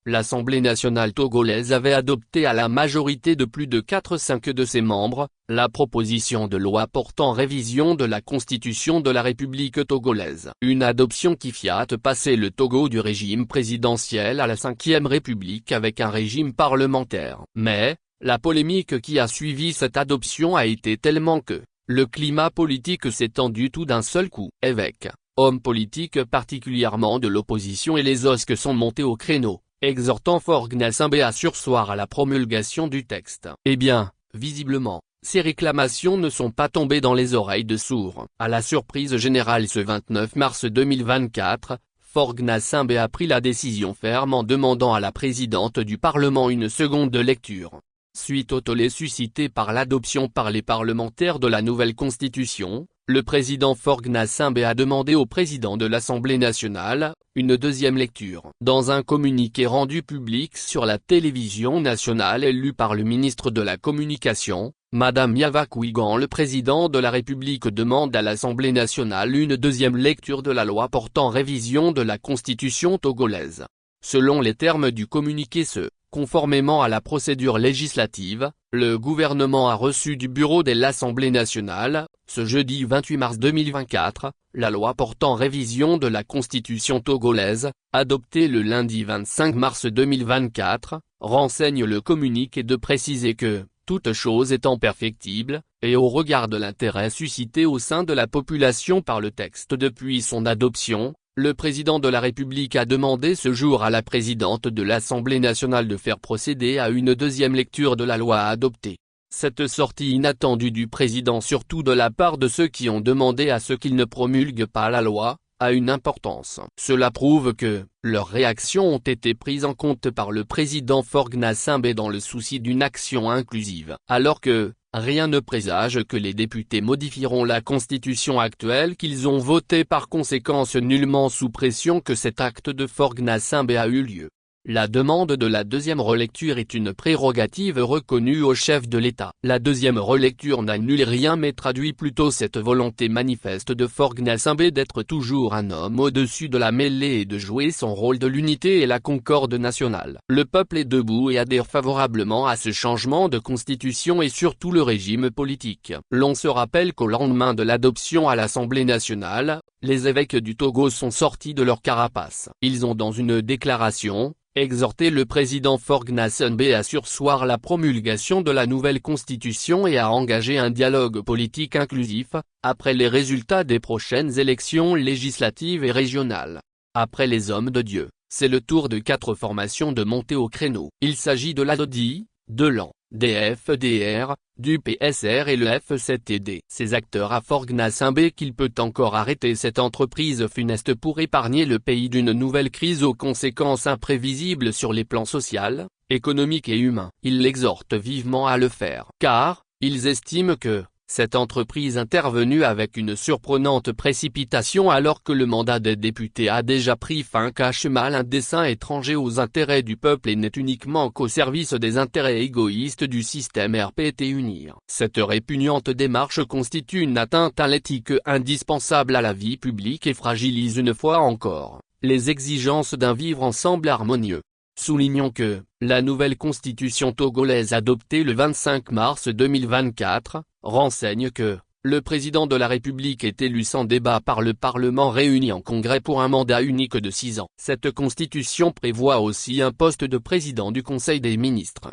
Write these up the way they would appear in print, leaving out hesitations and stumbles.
l'Assemblée nationale togolaise avait adopté à la majorité de plus de 4/5 de ses membres, la proposition de loi portant révision de la constitution de la République togolaise. Une adoption qui fit passer le Togo du régime présidentiel à la 5e République avec un régime parlementaire. Mais, la polémique qui a suivi cette adoption a été tellement que, le climat politique s'est tendu tout d'un seul coup. Évêques, hommes politiques particulièrement de l'opposition et les OSC sont montés au créneau, exhortant Faure Gnassingbé à surseoir à la promulgation du texte. Eh bien, visiblement, ces réclamations ne sont pas tombées dans les oreilles de sourds. À la surprise générale ce 29 mars 2024, Faure Gnassingbé a pris la décision ferme en demandant à la présidente du Parlement une seconde lecture. Suite au tollé suscité par l'adoption par les parlementaires de la nouvelle constitution, le président Faure Gnassingbé a demandé au président de l'Assemblée nationale, une deuxième lecture. Dans un communiqué rendu public sur la télévision nationale et lu par le ministre de la Communication, Madame Yava Kouigan, le président de la République demande à l'Assemblée nationale une deuxième lecture de la loi portant révision de la constitution togolaise. Selon les termes du communiqué conformément à la procédure législative, le gouvernement a reçu du bureau de l'Assemblée nationale, ce jeudi 28 mars 2024, la loi portant révision de la constitution togolaise, adoptée le lundi 25 mars 2024, renseigne le communiqué de préciser que, toute chose étant perfectible, et au regard de l'intérêt suscité au sein de la population par le texte depuis son adoption, le président de la République a demandé ce jour à la présidente de l'Assemblée nationale de faire procéder à une deuxième lecture de la loi adoptée. Cette sortie inattendue du président, surtout de la part de ceux qui ont demandé à ce qu'il ne promulgue pas la loi, a une importance. Cela prouve que, leurs réactions ont été prises en compte par le président Faure Gnassingbé dans le souci d'une action inclusive. Alors que, rien ne présage que les députés modifieront la constitution actuelle qu'ils ont votée, par conséquent nullement sous pression que cet acte de Faure Gnassingbé a eu lieu. La demande de la deuxième relecture est une prérogative reconnue au chef de l'État. La deuxième relecture n'annule rien mais traduit plutôt cette volonté manifeste de Faure Gnassingbé d'être toujours un homme au-dessus de la mêlée et de jouer son rôle de l'unité et la concorde nationale. Le peuple est debout et adhère favorablement à ce changement de constitution et surtout le régime politique. L'on se rappelle qu'au lendemain de l'adoption à l'Assemblée nationale, les évêques du Togo sont sortis de leur carapace. Ils ont dans une déclaration exhorté le président Faure Gnassingbé à surseoir la promulgation de la nouvelle constitution et à engager un dialogue politique inclusif, après les résultats des prochaines élections législatives et régionales. Après les hommes de Dieu, c'est le tour de 4 formations de monter au créneau. Il s'agit de l'ADODI, de l'AN, des FDR, du PSR et le F7D. Ces acteurs à Faure Gnassingbé qu'il peut encore arrêter cette entreprise funeste pour épargner le pays d'une nouvelle crise aux conséquences imprévisibles sur les plans social, économique et humain. Ils l'exhortent vivement à le faire. Car, ils estiment que, cette entreprise intervenue avec une surprenante précipitation alors que le mandat des députés a déjà pris fin cache mal un dessein étranger aux intérêts du peuple et n'est uniquement qu'au service des intérêts égoïstes du système RPT unir. Cette répugnante démarche constitue une atteinte à l'éthique indispensable à la vie publique et fragilise une fois encore les exigences d'un vivre ensemble harmonieux. Soulignons que, la nouvelle constitution togolaise adoptée le 25 mars 2024, renseigne que, le président de la République est élu sans débat par le Parlement réuni en congrès pour un mandat unique de 6 ans. Cette constitution prévoit aussi un poste de président du Conseil des ministres.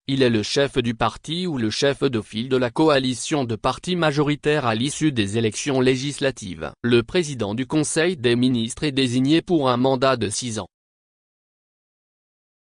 Il est le chef du parti ou le chef de file de la coalition de partis majoritaires à l'issue des élections législatives. Le président du Conseil des ministres est désigné pour un mandat de 6 ans.